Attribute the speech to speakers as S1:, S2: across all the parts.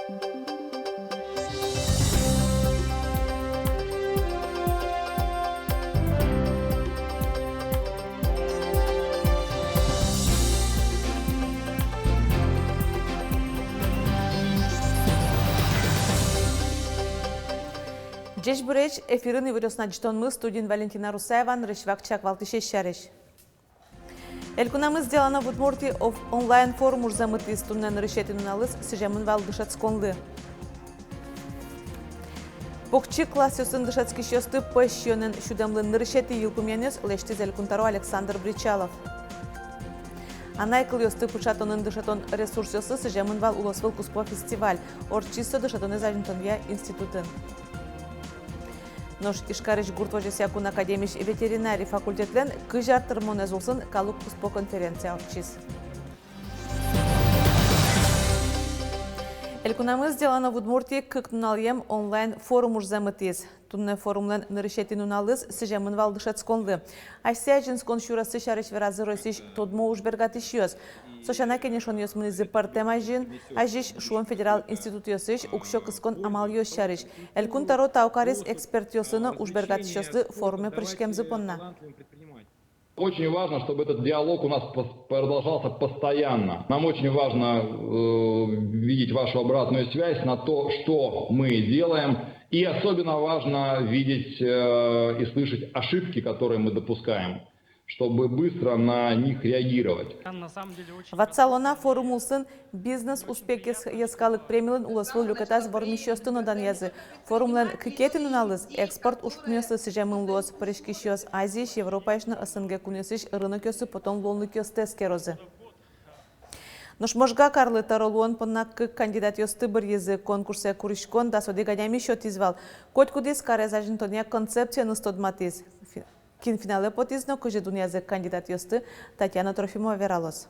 S1: Джеш Буреч, эфирын ивырёсна мы студент Валентина Русаева, Рышвак Чаквалтыше Шареш. Элькунамыз сделано в Удмуртии онлайн-форум замытый стуннен решетин уналыз сижемын валдышат сконлы. Покчи класс ёсын дышатский шёсты пэшёнен шудамлын решети юлпумянес лештиз Элькунтаро Александр Бричалов. Анайкл ёсты пушатонын дышатон ресурс ёсы сижемын вал улосвыл куспо фестиваль. Орчисо дышатоны зажинтонвия институтын. Нож Ишкарыш Гуртвожесякун академиш ветеринарий факультетлен кыжартыр монезулсын калук куспо конференция орчис. Элькунамыз сделано в Удмуртии кыктуналем онлайн форум уж замытыз. Тунне форумлен нырышетин уналыз сижемын валдышат сконлы. Айсия жинскон шурасы шарыш веразы росиш тодмо уж бергатыш ёс. Сошана кенешон ёс мынызы партема жин, ажиш шуон федерал институт ёсыш укшо кыскон амал ёс шарыш. Элькунтаро таукарис эксперт ёсыны уж бергатыш ёсы форуме пришкемзы понна.
S2: Очень важно, чтобы этот диалог у нас продолжался постоянно. Нам очень важно видеть вашу обратную связь на то, что мы делаем. И особенно важно видеть и слышать ошибки, которые мы допускаем, чтобы быстро на них реагировать.
S1: Ватсалона форумулсын бизнес успех яскалык премиялын уласвыл люкатаз бормишёстын одан язы. Форумлен кикетин уналыз экспорт ушпнёсы сижемын лоз паришкишёс Азияш, Европаишны СНГ кунесыш рынок ёсы потом волнук ёс тескерозы. Нож можга карлы таролуон поннак кандидат ёсты бір езы конкурсе куришкон да соди гадями шот извал. Коть кудис карезажин тония концепция ныстодматиз. Кинфинале потизно кожи дунязы кандидат ёсты Татьяна Трофимова вералос.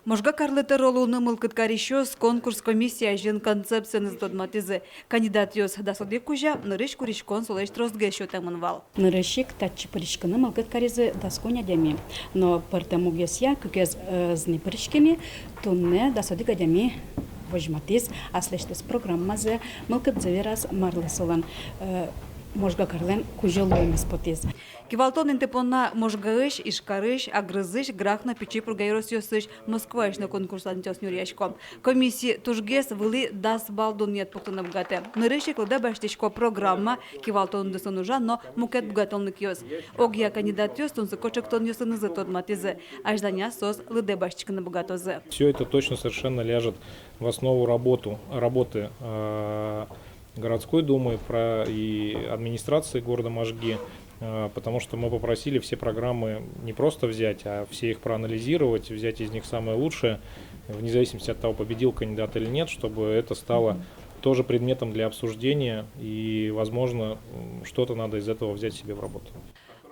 S3: Можга карлы таролуны мылкыткаришёс конкурс комиссия жин концепцияны стодматизы. Кандидат ёс да соди кужа нырыш куришкон солеш тростге шотамын вал.
S4: Нырышик татчы пырышканы мылкыткаризы дасконя деми. Но партему гесья кукез зни пырышкени тунне да соди гадями вожматиз аслештес программазы мылкыдзаверас марлысылан. Можга карлен кужелуемес потез.
S3: Кивалтон интепонна можгаыш, ишкарыш, агрызыш, грахна печи пругайрос ёсыш Москваиш на конкурсан тёс нюряшком. Комиссии тужгес выли дас балдун нет пуктунам гате. Нырышик лда баштишко программа кивалтон десонужа, но мукет бугатонлык ёс. Огья кандидат ёс тунсы кочектон ёсыны затот матизы. Аждания сос лда баштишка на бугатозы.
S5: Все это точно совершенно ляжет в основу работы городской думы и администрации города Можги, потому что мы попросили все программы не просто взять, а все их проанализировать, взять из них самое лучшее, вне зависимости от того, победил кандидат или нет, чтобы это стало тоже предметом для обсуждения и, возможно, что-то надо из этого взять себе в работу.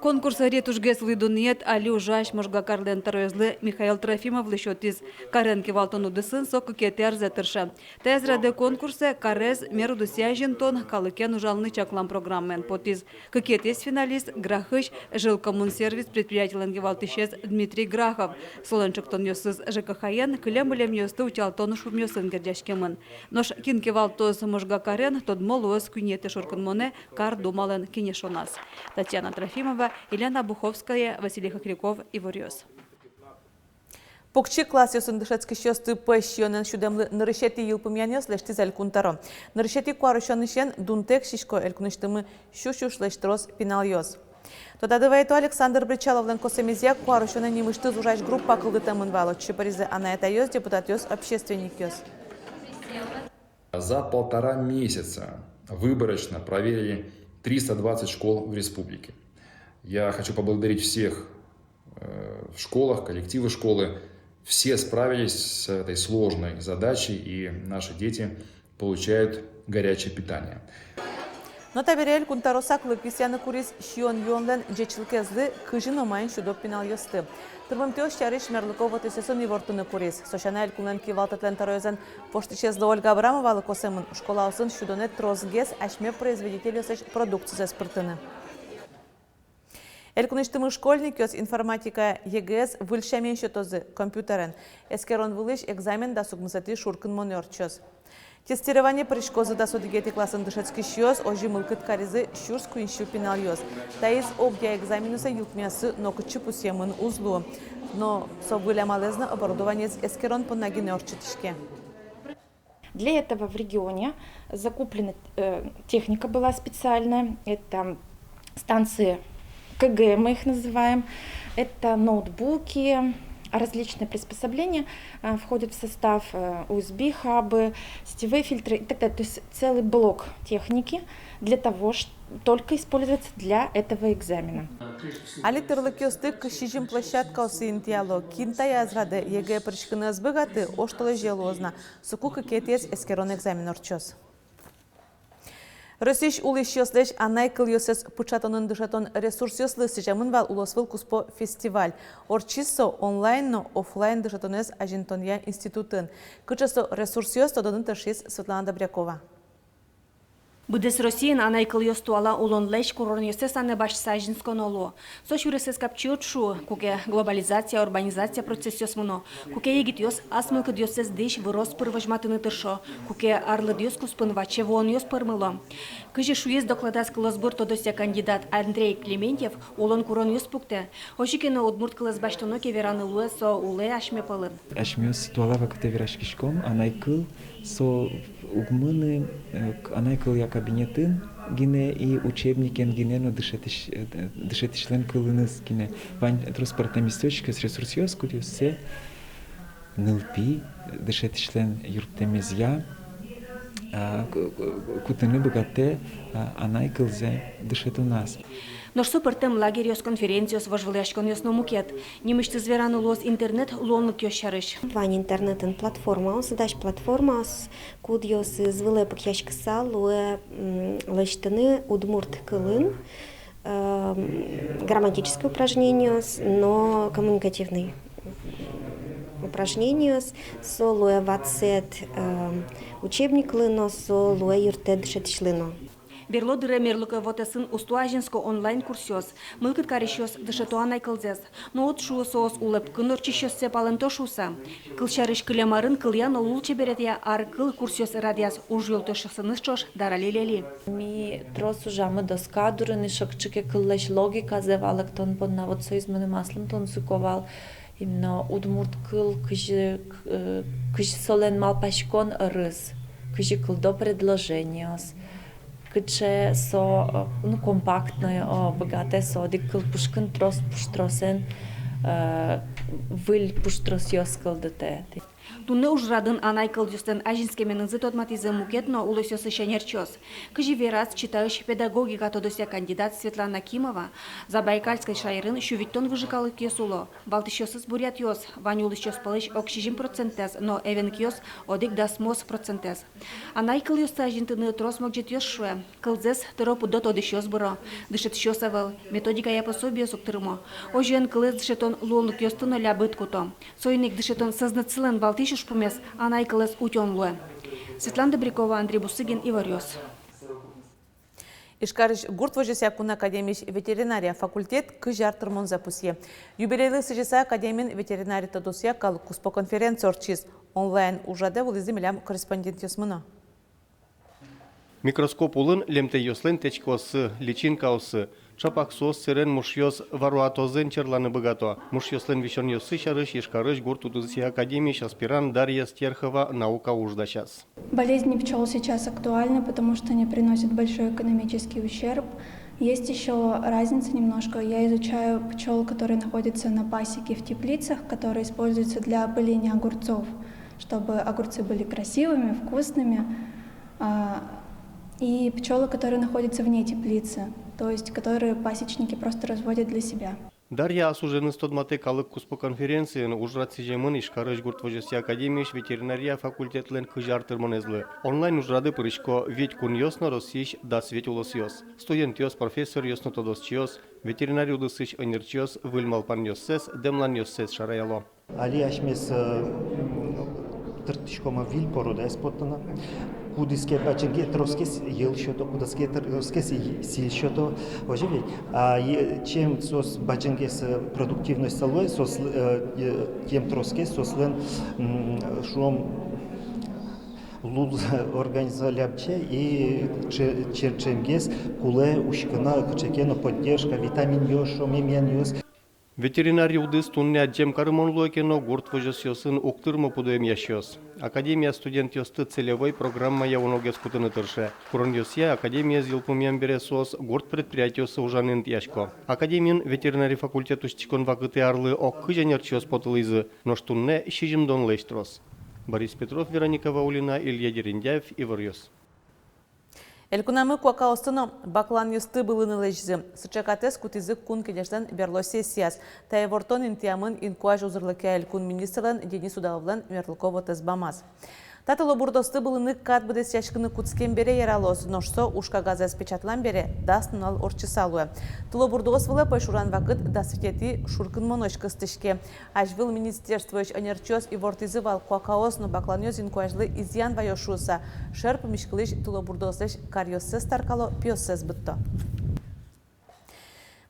S3: Конкурс ретушгес выдунет али ужаш можга карлен тарозлы Михаил Трофимов лишотиз каренки валтону дысын соку кетер зетырша. Тезраде конкурсе карез меру дусяжин тон калыкен ужалны чаклам программен потиз. Кекетес финалист Грахыш жилкоммунсервис предприятиленги валтышез Дмитрий Грахов. Солончик тон ёсыз ЖКХен кылем-былем ёсты учалтону шумёсын гердяшкемын. Нош кинки валтоз можга карен тод молуыз күнеты шуркынмоне кар думален кинешонас. Татьяна Трофимова, Елена Буховская, Василий Хохряков и Ворёс.
S1: Покчи класс ёсын дышацкий шёсты пэшёнен шудемлы нырышети юлпумянёс лештиз Элькунтаро. Нырышети куарышёнышен дунтек шишко элькуныштымы шуш лештрос пинал ёс. Тода давайте Александр Бричаловлен косемизия куарышёнен немышты зужаш группа кылдытамын вало. Чепаризе Анаэта ёс, депутат ёс, общественник ёс.
S6: За 1,5 месяца выборочно проверили 320 школ в республике. Я хочу поблагодарить всех в школах, коллективы школы. Все справились с этой сложной задачей, и наши дети получают горячее питание.
S1: Но таберель кунтаросаклы кисяны курис шион йонлен джечилкезлы кыжин омайн шудоп пинал ёсты. Тырмымтёш чариш Мерлыкова тесесын ивортыны курис. Сошана кулен кивалтатлен таройзен поштичезлы Ольга Абрамова косемын школаусын шудонет трозгес ашме производитель ёсыш продукция спиртыны. Эркуныштымы школьник ёс информатика ЕГС выльшамен счетозы компьютерен. Эскерон вылыш экзамен да сугмысаты шуркын монерчоз. Тестирование пришкозы да судигети классын дышецкий счёс, ожи мылкыт каризы щурс куинщу пенал ёс. Таиз объя экзаменуса юлкмясы нокучы пусемын узлу. Но со вылямалезно оборудование эскерон по нагинерчетишке.
S7: Для этого в регионе закуплена техника была специальная. Это станции КГ, мы их называем. Это ноутбуки, различные приспособления входят в состав USB-хабы, сетевые фильтры и так далее. То есть целый блок техники для того, чтобы только использоваться для этого экзамена.
S1: Али тырлыкёсты кышижим площадка осыйын тияло. Кинта язрады ЕГЭ пришкыны азбыгаты оштылы желозна. Суку кекетес эскерон экзамен орчос. Росиш улыш ёслеш анай кыл ёсес пучатонын дышатон ресурс ёслы сыжамын вал улосвыл куспо фестиваль. Орчиссо онлайн, но офлайн дышатонес Ажинтонья институтын. Кычасо ресурс ёс тодонын тышис Светлана Добрякова.
S8: Будес Россиин анай кыл ёстуала улон леш курорн ёсес аны баш сажинскон оло. Сош юресес капчиот шу, куке глобализация, урбанизация процесс ёс муно. Куке егит ёс асмылкы ёсес деш вырос пырважматыны тыршо. Куке арлы ёс куспын ваче вон ёс пырмыло. Кыжи шуез докладас кылызбур тодося кандидат Андрей Клементьев улон курон ёс пукте. Ошикены удмурт кылыз баштоно кевераны луэ со уле ашме пылын.
S9: Ашмёс туалава катевирашкишком анай кыл со угмыны анай кыл я кабинетін гине и учебникен гине но дышетишлен кылыныз гине вань транспортная местечко с ресурсиос кудюсе нылпи дышетишлен юрттемезя кутыны богате анай кылзе дышет у нас.
S8: Но что пертем лагерь ёс конференциос важвлешкон ёс номукет. Нимышты звераны лос интернет лонлык ёс шарыш.
S10: Вань интернетен платформа, задач платформа, куд ёс звыле пакьяшка сал, луэ лэштаны удмурт кылын, грамматическое упражнение, но коммуникативный упражнение, со луэ ватсет учебник лыно, со луэ юртед шетишлыно.
S8: Берло дыре мерлыка вотесын устуажинско онлайн курсёс. Мылкыт каришёс дышетуанай кылзес. Но от шуы соос улеп кынорчишёс сепалын тошуса. Кылчарыш кылямарын кыльян олул чеберетия ар кыл курсёс радиас уж ёлтошысыныз чош даралилели.
S11: Ми тросу жамы доска дурыны шокчыке кыллеш логика зевалык тон подна вот соизманы маслым тон суковал. Именно удмурт кыл кыжи солен малпашкон рыз. Кыжи кыл до предложения. Кыче со компактное, богатое со дикл пушкин трос пуштросен выль пуштрос ёскал дете.
S8: Туне уж радын анай кылдюстен ажинскеменын зытотматизы мукет, но улысёс ишенерчёс. Кыжи верас читающий педагогика тодося кандидат Светлана Кимова, Забайкальской шайрын шувиттон выжикалык ёсуло. Балтышёсыз бурят ёс, вань улысёс пылыш окшижим процентез, но эвенк ёс одик дасмос процентез. Анай кыл ёс ажинтыны трос мокжет ёс шуэ. Кылзес тыропу дот одыш ёс быро. Дышет щёсавыл, методика я пособие суктырмо. Ожен кылыз дышетон луолык ёстыно лябыт куто. Сойник дышетон сознацылен балтыш шпумес анай кылыз утён луэ. Светлана Добрякова, Андрей Бусыгин, Иварёс.
S1: Ишкарыш гурт вожеся куна академиш ветеринария факультет кыжар тырмон запусье. Юбилейлы сыжеса академин ветеринария тодосия кал куспо конференция орчиз онлайн ужаде вылызы милям корреспондент ёсмына.
S12: Микроскоп улын лемте ёслен течкосы, личинка осы. Чапак сос сирен мушьёс варуатозен черланы богато. Мушьёслен вещен ёсы шарыш ешкарыш гуртудуси академии аспирант Дарья Стерхова наука ужда сейчас.
S13: Болезни пчел сейчас актуальны, потому что они приносят большой экономический ущерб. Есть еще разница немножко. Я изучаю пчел, которые находятся на пасеке в теплицах, которые используются для опыления огурцов, чтобы огурцы были красивыми, вкусными. И пчелы, которые находятся вне теплицы, то есть которые пасечники просто разводят для себя.
S12: Дарья осуждена стодматы калык куспо конференции ужрат сижемын ишкарыш гуртвожеси академиш ветеринария факультетлен кыжар тырмонезлы. Онлайн ужрады пырышко ведь кун ёсно росиш да свет улос ёс. Студент ёс профессор ёсно тодос чиос, ветеринарий удысыш энерчиос выльмалпан ёссес, демлан ёссес шараяло.
S14: Али ашмес тыртышкома вил порода эспоттана. кудиске баченге троскес ел счето, кудиске троскес сил счето, оживить. А чем сос баченге с продуктивность салой, сос тем троскес сослен шум лул организаляпче и черченгес куле ушкана кчекено поддержка витамин ёшо мемян ёс.
S12: Ветеринарий удыс тунне аджем карымонлу экено гурт вожосёсын уктырмы пудуем ящёс. Академия студент ёсты целевой программа явоногес кутыны тырше. Курон ёсья академия зилпумьян бересос гурт предприятиёсы ужанын яшко. Академиин ветеринарий факультет ушчикон вакыты арлы оккы жанерчёс потылызы, но штунне шижимдон лейштрос. Борис Петров, Вероника Ваулина, Илья Дерендяев, Иварьёс.
S1: Элькунамы куакаостыно баклан юсты былыны лежзі. Сычакатес кутизык кун кенештен берло сессияс. Таевортон интиамын инкуаж узырлыке элькун министрлен Денис Удаловлен Мерлыково тезбамаз. Татылы бурдосты былыны кат быдес яшкыны куцкен бере яралос, ношсо ушка газа спечатлан бере даст нунал орчысалуы. Тылы бурдос вылы пойшуран вакыт дасветети шуркын монош кыстышке. Ажвил министерствоеш анерчос и вортизы вал куакаосно бакланёз инкуажлы изян вайошуса. Шерп мишкылыш тылы бурдослеш карьоссыз таркало пьоссыз бытто.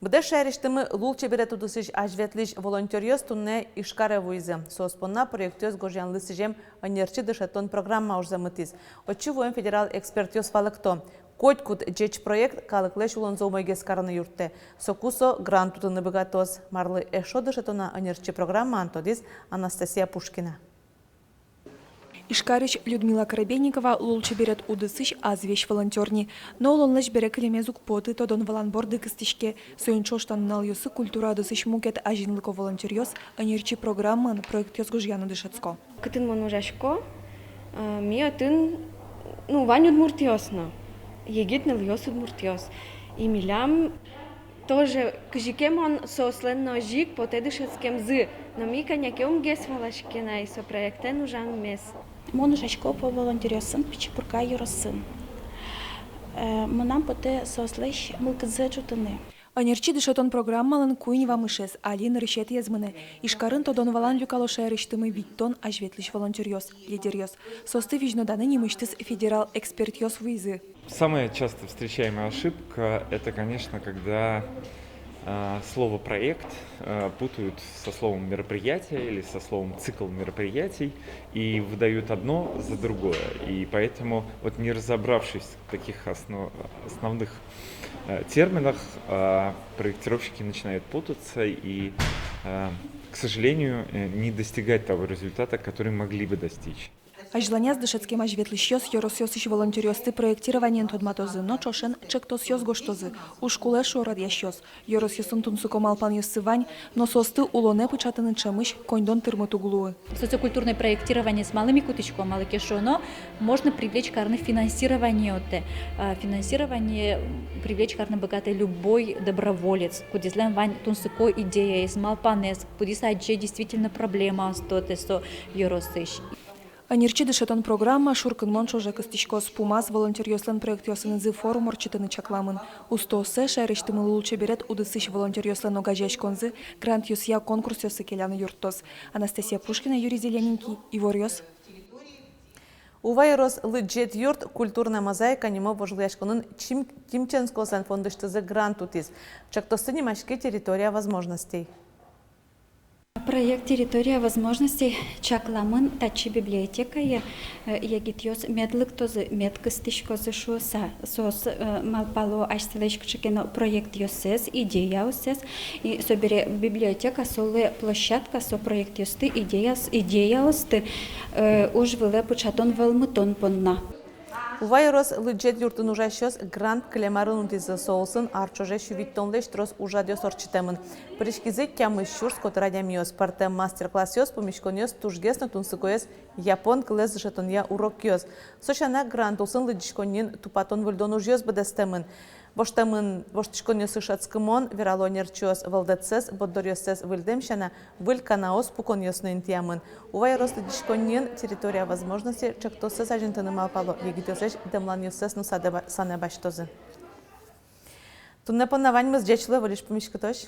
S1: Быда шәрештімі лул чебере тудысыш ажветліш волонтериоз тунне ишкаре вуйзы. Соспонна проектёз гожянлы сижем анерчи дышатон программа ужзамытыз. Отчу воен федерал экспертёз фалыкто. Котькут джеч проект калыклеш улонзо умайгес караны юртте. Сокусо грант тутыны богатоз. Марлы эшо дышатона анерчи программа антодиз Анастасия Пушкина.
S15: Ишкарич Людмила Коробейникова лулчы берет удысыш азвеш волонтерни. Но лонлыш бере кілемезук поты тодон воланборды кыстышке. Сойынчоштан налюсы культура дысыш мукет ажинлыко волонтерьёз анерчи программан проектёз гужьяну дышацко.
S10: Кытын монужашко, ми атын, вань удмуртьёсно. Егит нальёс удмуртьёс. И милям тоже кжикем он сослен ножик поте дышацкем зы. Но ми конякем гес валашкена и со проектен ужан мес.
S4: Монужашко по волонтерьёсын пичепурка юросын. Монам поте сослеш мылкызы чутыны.
S15: Анерчи дышатон программалын куйнева мышес, алин решет езмыны. Ишкарын тодон валан люкалоша рештымы виттон ажветлиш волонтерьёз, лидерьёз. Состы вижноданы немыштыс федерал экспертьёз визы.
S16: Самая часто встречаемая ошибка – это, конечно, когда слово «проект» путают со словом «мероприятие» или со словом «цикл мероприятий» и выдают одно за другое. И поэтому, не разобравшись в таких основных терминах, проектировщики начинают путаться и, к сожалению, не достигать того результата, который могли бы достичь.
S15: Ажланяз дышецкем ажветлищёс ёросёсыш волонтерёсты проектированиен тодматозы, но чошен чектосёс гоштозы. Ушкуле шорад ящёс. Ёросёсын тунсуком алпан ёсывань, но состы улоне пычатынын чамыш коньдон тырмытуглуы.
S17: Социокультурное проектирование с малыми куточком, малыкешоно можно привлечь карны финансирование. Финансирование привлечь карны богатый любой доброволец. Кудизлен вань тунсуко идея из малпанес, кудиса действительно проблема остотесо ёросыш.
S15: Анерчи дышатон программа шуркын моншо кыстышкос пумаз волонтерьёслен проектёсынызы форум орчытыны чакламын. Устосы шайрештымы лулче берет удысыш волонтерьёслен огажеш конзы грант юсья конкурс ёсы келяны юрттос. Анастасия Пушкина, Юрий Зелененький, Иварьёс.
S1: Увайрос лыджет юрт культурная мозаика немо вожлыяшконын Тимченскосен фондыштызы грант утиз. Чактосыни машки территория возможностей.
S4: Проект «Территория возможностей» чакламын тачи библиотека ягитьёс медлыктозы медкыстышкозы шуса сос малпало аштелешкчекено проект ёсес идея ёсес и собере библиотека солы площадка со проект ёсты идея осты уж выле початон велмытон понна.
S1: Увайрос лыджет юртын ужащёс грант клемарын утизы соусын арчоже шувиттонлеш трос ужадёс орчитемын. Пришкизе кямы щурс котрадямиос партем мастер-класс ёс помешконёс тужгесно тунсыкоёс япон клез жетонья урок ёс. Сошана грант усын лыджишконин тупатон выльдон ужёс бедестемын. Воштишконёс ишацкымон вералонерчёс валдецес боддорёсес выльдемщана выльканаос пуконёсно интиамын. Увайрос лыджишконин территория возможности чактосес ажентыны малпало егитёсеш демланёсес нусаде сане баштозы. Тунне поннавань мы с джечлы волиш помешкотош.